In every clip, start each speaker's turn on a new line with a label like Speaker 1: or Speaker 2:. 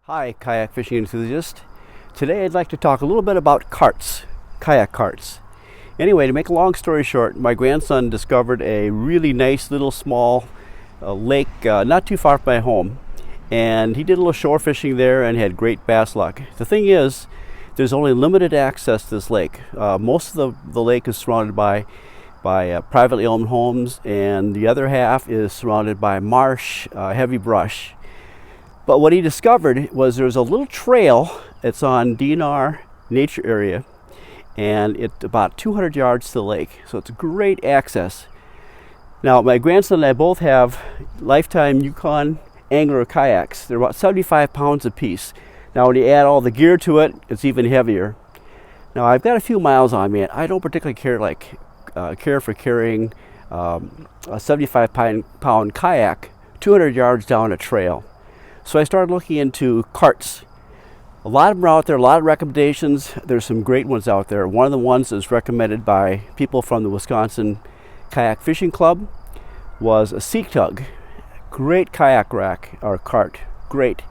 Speaker 1: Hi, kayak fishing enthusiast. Today I'd like to talk a little bit about carts, kayak carts. Anyway, to make a long story short, my grandson discovered a really nice little small lake not too far from my home, and he did a little shore fishing there and had great bass luck. The thing is, there's only limited access to this lake. Most of the lake is surrounded by privately owned homes, and the other half is surrounded by marsh, heavy brush. But what he discovered was there's a little trail. It's on DNR nature area, and it's about 200 yards to the lake, so it's great access. Now, my grandson and I both have lifetime Yukon angler kayaks. They're about 75 pounds a piece. Now, when you add all the gear to it, it's even heavier. Now, I've got a few miles on me, and I don't particularly care for carrying a 75-pound kayak 200 yards down a trail. So I started looking into carts. A lot of them are out there, a lot of recommendations. There's some great ones out there. One of the ones that's recommended by people from the Wisconsin Kayak Fishing Club was a Sea Tug. Great kayak rack or cart, great.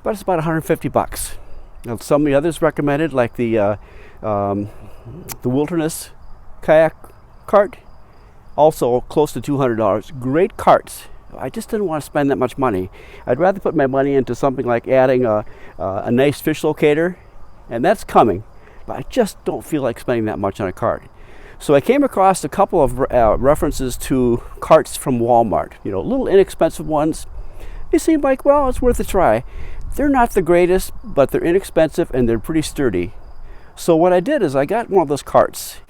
Speaker 1: But it's about 150 bucks. Now, some of the others recommended, like the Wilderness kayak cart, also close to $200. Great carts. I just didn't want to spend that much money. I'd rather put my money into something like adding a nice fish locator, and that's coming, but I just don't feel like spending that much on a cart. So I came across a couple of references to carts from Walmart, little inexpensive ones. They seem like, well, it's worth a try. They're not the greatest, but they're inexpensive and they're pretty sturdy. So what I did is I got one of those carts.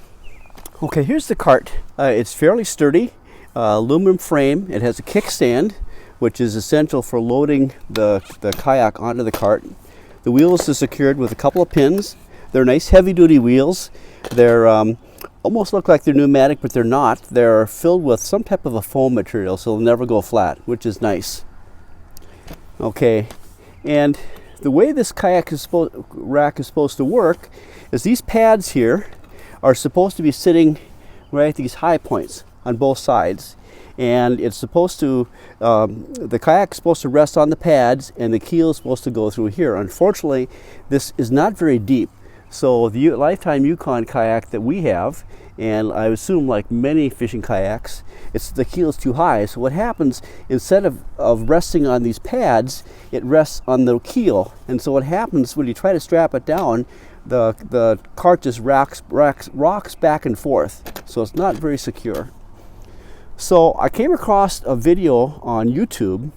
Speaker 1: Okay, here's the cart. It's fairly sturdy. Aluminum frame. It has a kickstand, which is essential for loading the kayak onto the cart. The wheels are secured with a couple of pins. They're nice heavy-duty wheels. They're almost look like they're pneumatic, but they're not. They're filled with some type of a foam material, so they'll never go flat, which is nice. Okay, and the way this kayak rack is supposed to work is these pads here are supposed to be sitting right at these high points on both sides, and it's supposed to the kayak's supposed to rest on the pads, and the keel is supposed to go through here. Unfortunately, this is not very deep, so the lifetime Yukon kayak that we have, and I assume like many fishing kayaks, the keel is too high. So what happens, instead of resting on these pads, it rests on the keel, and so what happens when you try to strap it down, the cart just rocks back and forth, so it's not very secure. So I came across a video on YouTube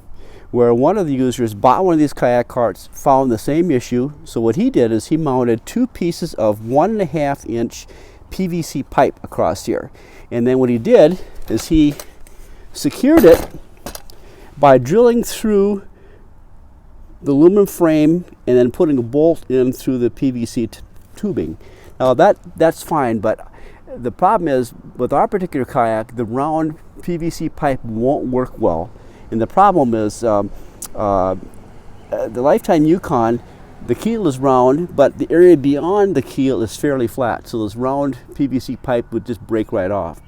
Speaker 1: where one of the users bought one of these kayak carts, found the same issue. So what he did is he mounted two pieces of 1.5-inch PVC pipe across here. And then what he did is he secured it by drilling through the aluminum frame and then putting a bolt in through the PVC tubing. Now that's fine, but the problem is with our particular kayak, the round PVC pipe won't work well. And the problem is the lifetime Yukon, the keel is round, but the area beyond the keel is fairly flat. So this round PVC pipe would just break right off.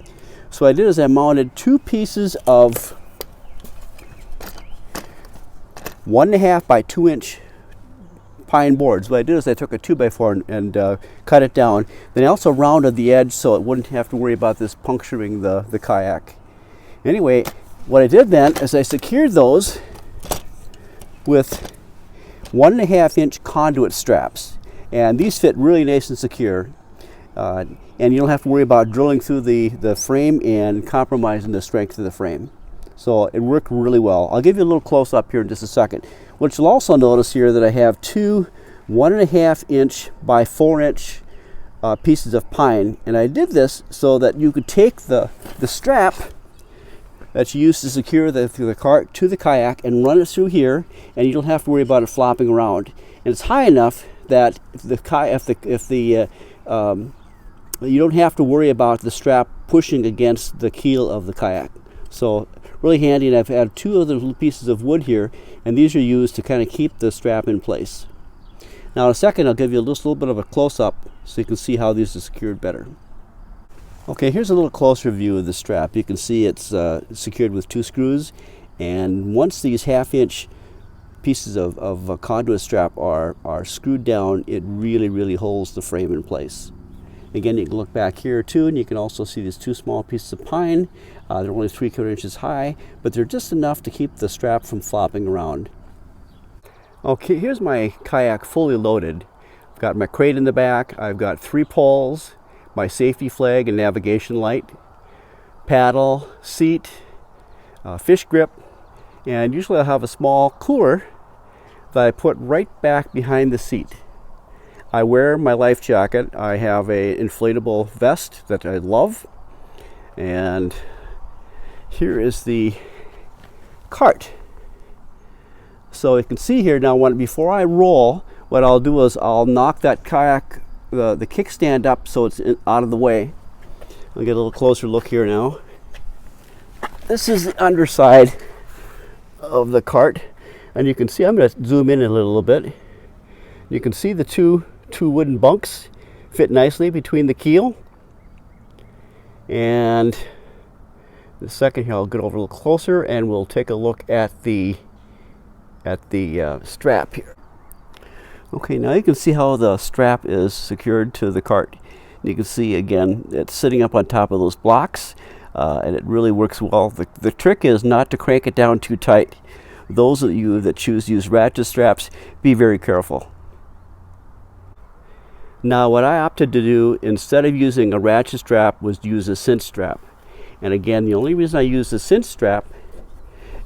Speaker 1: So what I did is I mounted two pieces of 1.5 by 2-inch pine boards. What I did is I took a 2x4 and cut it down. Then I also rounded the edge so it wouldn't have to worry about this puncturing the kayak. Anyway, what I did then is I secured those with 1.5-inch conduit straps, and these fit really nice and secure, and you don't have to worry about drilling through the frame and compromising the strength of the frame. So it worked really well. I'll give you a little close up here in just a second. What you'll also notice here that I have two 1.5-inch by 4-inch pieces of pine, and I did this so that you could take the strap that you use to secure the cart to the kayak and run it through here, and you don't have to worry about it flopping around. And it's high enough that you don't have to worry about the strap pushing against the keel of the kayak. So really handy, and I've had two other little pieces of wood here, and these are used to kind of keep the strap in place. Now in a second I'll give you just a little bit of a close-up so you can see how these are secured better. Okay, here's a little closer view of the strap. You can see it's secured with two screws, and once these 1/2-inch pieces of conduit strap are screwed down, it really holds the frame in place. Again, you can look back here too, and you can also see these two small pieces of pine. They're only 3/4 inches high, but they're just enough to keep the strap from flopping around. Okay, here's my kayak fully loaded. I've got my crate in the back, I've got 3 poles, my safety flag and navigation light, paddle, seat, fish grip, and usually I'll have a small cooler that I put right back behind the seat. I wear my life jacket. I have a inflatable vest that I love, and here is the cart. So you can see here now, before I roll, what I'll do is I'll knock that kayak, the kickstand up so it's out of the way. I'll get a little closer look here now. This is the underside of the cart, and you can see, I'm going to zoom in a little bit. You can see the two wooden bunks fit nicely between the keel. And in a second here, I'll get over a little closer and we'll take a look at the strap here. Okay, now you can see how the strap is secured to the cart. You can see again it's sitting up on top of those blocks, and it really works well. The trick is not to crank it down too tight. Those of you that choose to use ratchet straps, be very careful. Now what I opted to do instead of using a ratchet strap was use a cinch strap. And again, the only reason I use the cinch strap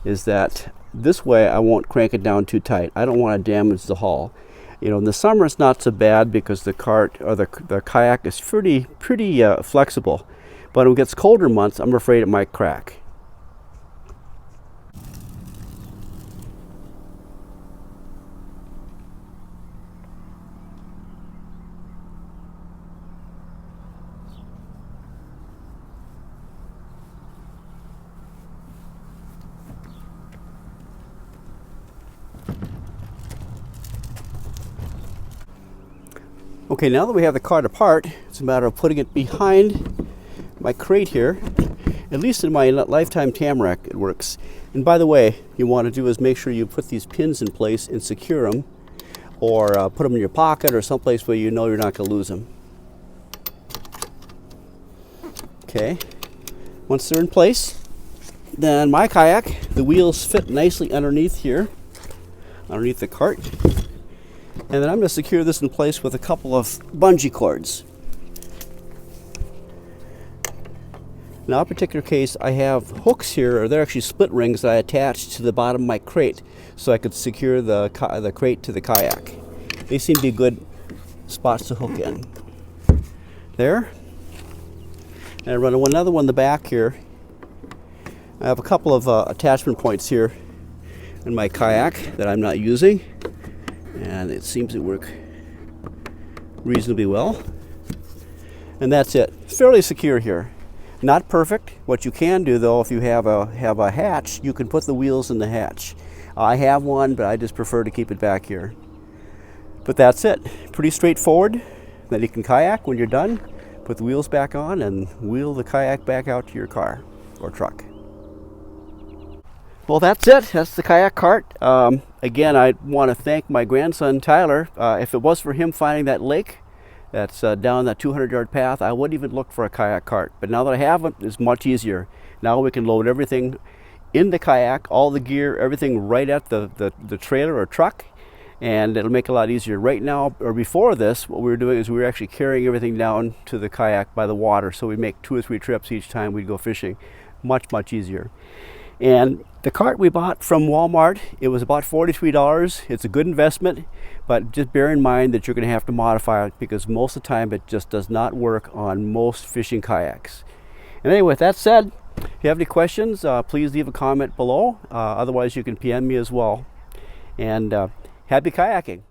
Speaker 1: is that this way I won't crank it down too tight. I don't want to damage the hull. You know, in the summer it's not so bad because the cart or the kayak is pretty flexible. But when it gets colder months, I'm afraid it might crack. Okay, now that we have the cart apart, it's a matter of putting it behind my crate here. At least in my Lifetime Tamarack it works. And by the way, you want to do is make sure you put these pins in place and secure them, or put them in your pocket or someplace where you know you're not going to lose them. Okay, once they're in place, then my kayak, the wheels fit nicely underneath here, underneath the cart. And then I'm going to secure this in place with a couple of bungee cords. Now, in a particular case, I have hooks here, or they're actually split rings that I attach to the bottom of my crate so I could secure the crate to the kayak. They seem to be good spots to hook in. There. And I run another one in the back here. I have a couple of attachment points here in my kayak that I'm not using, and it seems to work reasonably well. And that's it. Fairly secure here. Not perfect. What you can do though, if you have a hatch, you can put the wheels in the hatch. I have one, but I just prefer to keep it back here. But that's it. Pretty straightforward. Then you can kayak when you're done, put the wheels back on, and wheel the kayak back out to your car or truck. Well, that's it. That's the kayak cart. Again, I want to thank my grandson Tyler. If it was for him finding that lake that's down that 200-yard path, I wouldn't even look for a kayak cart. But now that I have it, it's much easier. Now we can load everything in the kayak, all the gear, everything right at the trailer or truck, and it'll make it a lot easier. Right now, or before this, what we were doing is we were actually carrying everything down to the kayak by the water, so we make 2 or 3 trips each time we'd go fishing. Much easier. And the cart we bought from Walmart, it was about $43. It's a good investment, but just bear in mind that you're going to have to modify it because most of the time it just does not work on most fishing kayaks. And anyway, with that said, if you have any questions, please leave a comment below. Otherwise, you can PM me as well. And happy kayaking.